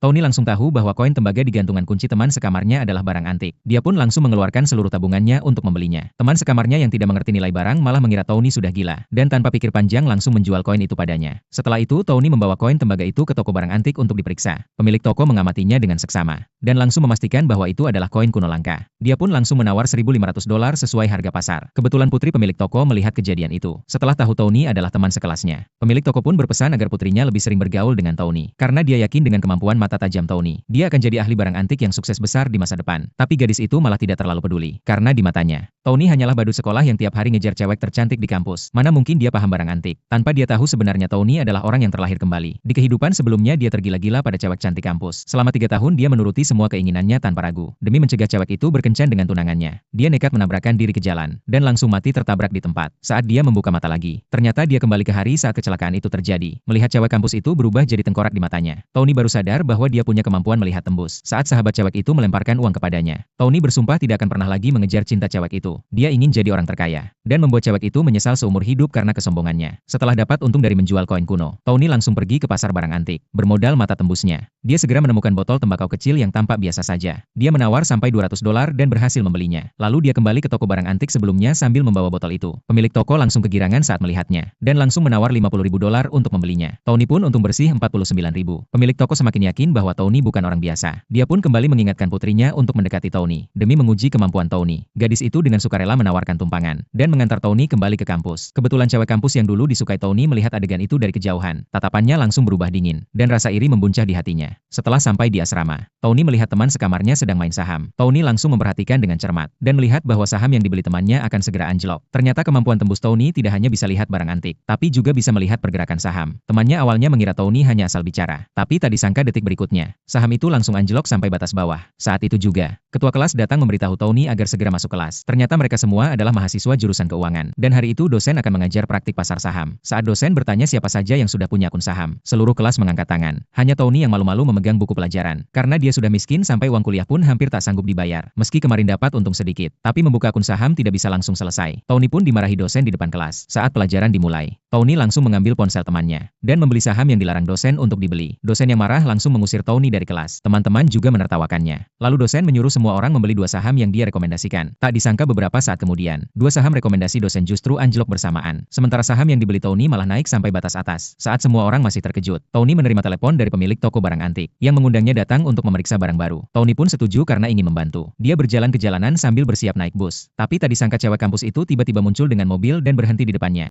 Tony langsung tahu bahwa koin tembaga di gantungan kunci teman sekamarnya adalah barang antik. Dia pun langsung mengeluarkan seluruh tabungannya untuk membelinya. Teman sekamarnya yang tidak mengerti nilai barang malah mengira Tony sudah gila, dan tanpa pikir panjang langsung menjual koin itu padanya. Setelah itu, Tony membawa koin tembaga itu ke toko barang antik untuk diperiksa. Pemilik toko mengamatinya dengan seksama, dan langsung memastikan bahwa itu adalah koin kuno langka. Dia pun langsung menawar $1.500 sesuai harga pasar. Kebetulan putri pemilik toko melihat kejadian itu. Setelah tahu Tony adalah teman sekelasnya, pemilik toko pun berpesan agar putrinya lebih sering bergaul dengan Tony, karena dia yakin dengan kemampuan mata tajam Tony, dia akan jadi ahli barang antik yang sukses besar di masa depan. Tapi gadis itu malah tidak terlalu peduli, karena di matanya, Tony hanyalah badut sekolah yang tiap hari ngejar cewek tercantik di kampus. Mana mungkin dia paham barang antik, tanpa dia tahu sebenarnya Tony adalah orang yang terlahir kembali. Di kehidupan sebelumnya dia tergila-gila pada cewek cantik kampus. Selama 3 tahun dia menuruti semua keinginannya tanpa ragu. Demi mencegah cewek itu berkencan dengan tunangannya, dia nekat menabrakkan diri ke jalan, dan langsung mati tertabrak di tempat. Saat dia membuka mata lagi, ternyata dia kembali ke hari saat kecelakaan itu terjadi. Melihat cewek kampus itu berubah jadi tengkorak di matanya, Tony baru sadar bahwa dia punya kemampuan melihat tembus. Saat sahabat cewek itu melemparkan uang kepadanya, Tony bersumpah tidak akan pernah lagi mengejar cinta cewek itu. Dia ingin jadi orang terkaya, dan membuat cewek itu menyesal seumur hidup karena kesombongannya. Setelah dapat untung dari menjual koin kuno, Tony langsung pergi ke pasar barang antik. Bermodal mata tembusnya, dia segera menemukan botol tembakau kecil yang tampak biasa saja. Dia menawar sampai $200 dan berhasil membelinya. Lalu dia kembali ke toko barang antik sebelumnya sambil membawa botol itu. Pemilik toko langsung kegirangan saat melihatnya, dan langsung menawar $50.000 untuk membelinya. Tony pun untung bersih $49.000. Pemilik toko semakin yakin bahwa Tony bukan orang biasa. Dia pun kembali mengingatkan putrinya untuk mendekati Tony, demi menguji kemampuan Tony. Gadis itu dengan sukarela menawarkan tumpangan, dan mengantar Tony kembali ke kampus. Kebetulan cewek kampus yang dulu disukai Tony melihat adegan itu dari kejauhan. Tatapannya langsung berubah dingin, dan rasa iri membuncah di hatinya. Setelah sampai di asrama, Tony melihat teman sekamarnya sedang main saham. Tony langsung memperhatikan dengan cermat, dan melihat bahwa saham yang dibeli temannya akan segera anjlok. Ternyata kemampuan tembus Tony tidak hanya bisa lihat barang antik, tapi juga bisa melihat pergerakan saham. Temannya awalnya mengira Tony hanya asal bicara, tapi tak disangka detik berikutnya, saham itu langsung anjlok sampai batas bawah. Saat itu juga, ketua kelas datang memberitahu Tony agar segera masuk kelas. Ternyata mereka semua adalah mahasiswa jurusan keuangan, dan hari itu dosen akan mengajar praktik pasar saham. Saat dosen bertanya siapa saja yang sudah punya akun saham, seluruh kelas mengangkat tangan. Hanya Tony yang malu-malu memegang buku pelajaran, karena dia sudah miskin sampai uang kuliah pun hampir tak sanggup dibayar. Meski kemarin dapat untung sedikit, tapi membuka akun saham tidak bisa langsung selesai. Tony pun dimarahi dosen di depan kelas. Saat pelajaran dimulai, Tony langsung mengambil ponsel temannya, dan membeli saham yang dilarang dosen untuk dibeli. Dosen yang marah langsung mengusir Tony dari kelas. Teman-teman juga menertawakannya. Lalu dosen menyuruh semua orang membeli 2 saham yang dia rekomendasikan. Tak disangka beberapa saat kemudian, 2 saham rekomendasi dosen justru anjlok bersamaan. Sementara saham yang dibeli Tony malah naik sampai batas atas. Saat semua orang masih terkejut, Tony menerima telepon dari pemilik toko barang antik, yang mengundangnya datang untuk memeriksa barang baru. Tony pun setuju karena ingin membantu. Dia berjalan ke jalanan sambil bersiap naik bus. Tapi tak disangka cewek kampus itu tiba-tiba muncul dengan mobil dan berhenti di depannya.